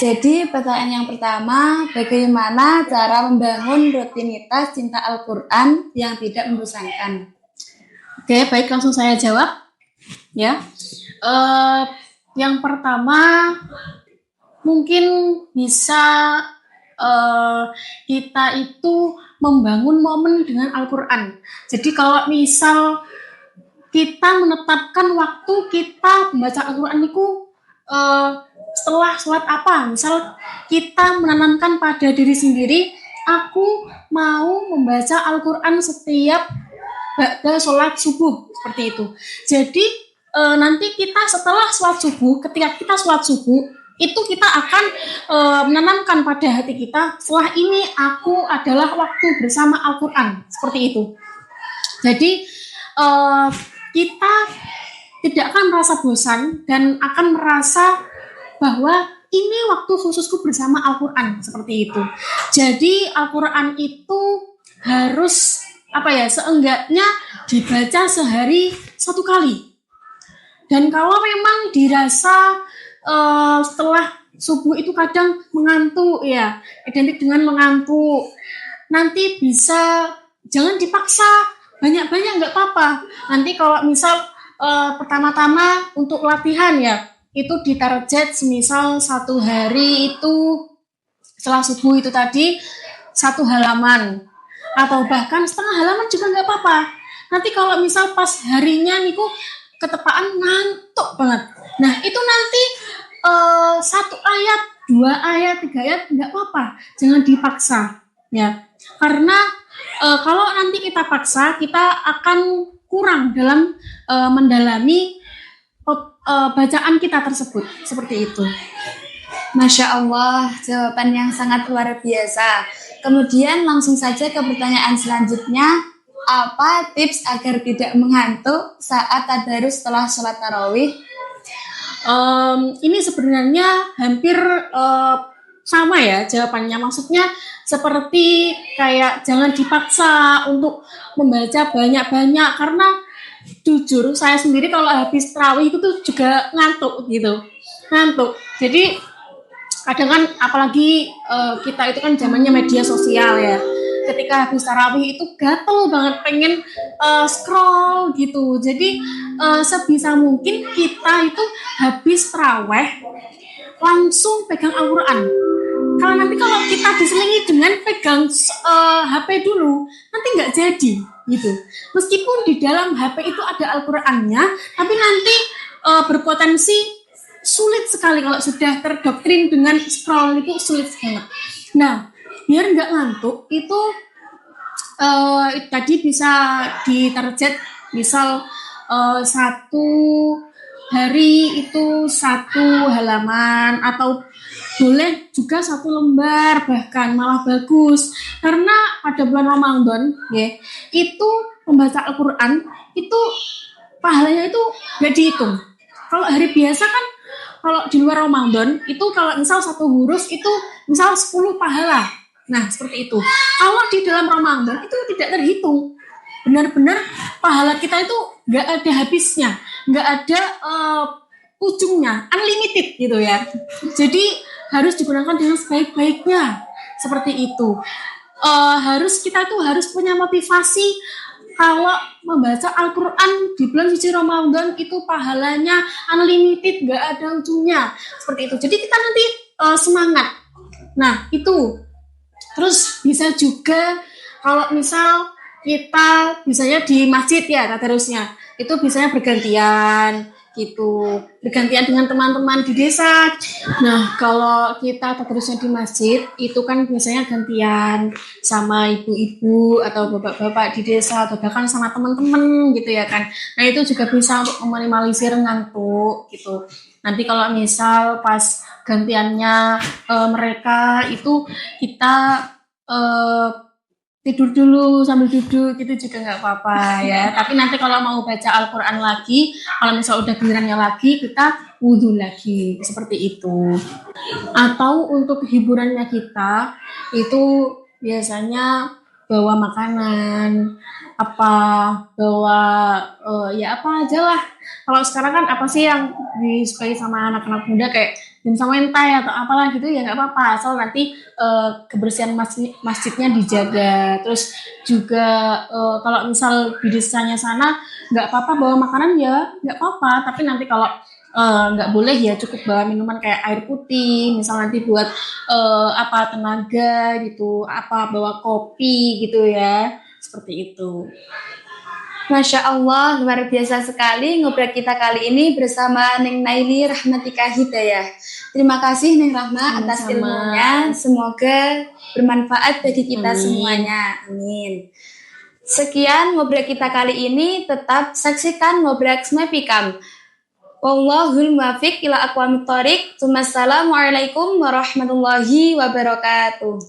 Jadi pertanyaan yang pertama, bagaimana cara membangun rutinitas cinta Al-Quran yang tidak membosankan? Oke, baik, langsung saya jawab. Ya, yang pertama mungkin bisa kita itu membangun momen dengan Al-Quran. Jadi kalau misal kita menetapkan waktu kita membaca Al-Quran itu setelah sholat apa, misal kita menanamkan pada diri sendiri, aku mau membaca Al-Quran setiap sholat subuh, seperti itu. Jadi nanti kita setelah sholat subuh, ketika kita sholat subuh, itu kita akan menanamkan pada hati kita, setelah ini aku adalah waktu bersama Al-Quran, seperti itu. Jadi kita tidak akan merasa bosan dan akan merasa bahwa ini waktu khususku bersama Al-Quran, seperti itu. Jadi Al-Quran itu harus seenggaknya dibaca sehari 1 kali. Dan kalau memang dirasa setelah subuh itu kadang mengantuk, ya, identik dengan mengantuk, nanti bisa, jangan dipaksa banyak-banyak, nggak apa-apa. Nanti kalau misal pertama-tama untuk latihan, ya, itu ditarget semisal 1 hari itu setelah subuh itu tadi 1 halaman atau bahkan setengah halaman juga nggak apa-apa. Nanti kalau misal pas harinya niku ketepaan ngantuk banget, nah itu nanti 1 ayat, 2 ayat, 3 ayat nggak apa-apa, jangan dipaksa, ya, karena kalau nanti kita paksa, kita akan kurang dalam mendalami bacaan kita tersebut, seperti itu. Masya Allah, jawaban yang sangat luar biasa. Kemudian langsung saja ke pertanyaan selanjutnya, apa tips agar tidak mengantuk saat tadarus setelah sholat tarawih? Ini sebenarnya hampir sama ya jawabannya, maksudnya seperti kayak jangan dipaksa untuk membaca banyak-banyak, karena jujur saya sendiri kalau habis tarawih itu tuh juga ngantuk. Jadi kadang kan apalagi kita itu kan zamannya media sosial, ya, ketika habis tarawih itu gatel banget pengen scroll gitu. Jadi sebisa mungkin kita itu habis tarawih langsung pegang Al-Quran. Kalau nanti kalau kita diselingi dengan pegang HP dulu, nanti nggak jadi gitu. Meskipun di dalam HP itu ada Al-Qurannya, tapi nanti berpotensi sulit sekali kalau sudah terdoktrin dengan scroll, itu sulit banget. Nah, biar nggak ngantuk itu tadi bisa ditarget misal 1 hari itu 1 halaman, atau boleh juga 1 lembar, bahkan malah bagus, karena pada bulan Ramadan, ya, itu membaca Al-Quran itu pahalanya itu nggak dihitung. Kalau hari biasa kan, kalau di luar Ramadan itu kalau misal 1 huruf itu misal 10 pahala. Nah, seperti itu. Kalau di dalam Ramadan itu tidak terhitung. Benar-benar pahala kita itu nggak ada habisnya, nggak ada ujungnya, unlimited gitu ya. Jadi harus digunakan dengan sebaik-baiknya, seperti itu. Kita tuh harus punya motivasi kalau membaca Al-Quran di bulan suci Ramadan itu pahalanya unlimited, nggak ada ujungnya, seperti itu. Jadi kita nanti semangat. Nah, itu. Terus bisa juga kalau misal kita bisanya di masjid, ya, tadarusnya itu bisanya bergantian gitu, bergantian dengan teman-teman di desa. Nah, kalau kita tadarusnya di masjid itu kan biasanya gantian sama ibu-ibu atau bapak-bapak di desa, atau bahkan sama teman-teman gitu, ya kan. Nah, itu juga bisa untuk meminimalisir ngantuk gitu. Nanti kalau misal pas gantiannya mereka itu kita tidur dulu sambil duduk gitu juga nggak apa-apa, ya. Tapi nanti kalau mau baca Al-Quran lagi, kalau misal udah gilirannya lagi, kita wudhu lagi, seperti itu. Atau untuk hiburannya kita itu biasanya bawa makanan, bawa ya apa aja lah. Kalau sekarang kan apa sih yang disukai sama anak-anak muda, kayak sama entai atau apalah gitu ya nggak apa-apa, asal nanti kebersihan masjidnya dijaga. Terus juga kalau misal di desanya sana nggak apa-apa bawa makanan ya nggak apa-apa, tapi nanti kalau nggak boleh ya cukup bawa minuman kayak air putih, misal nanti buat tenaga gitu, bawa kopi gitu ya, seperti itu. Masya Allah, luar biasa sekali ngobrol kita kali ini bersama Neng Naili Rahmatika Hidayah. Terima kasih Neng Rahma atas Sama-sama. ilmunya. Semoga bermanfaat bagi kita Amin. semuanya. Amin. Sekian ngobrol kita kali ini. Tetap saksikan ngobrol Pikam. Wallahul muwaffiq ila aqwamit thoriq. Wassalamualaikum warahmatullahi wabarakatuh.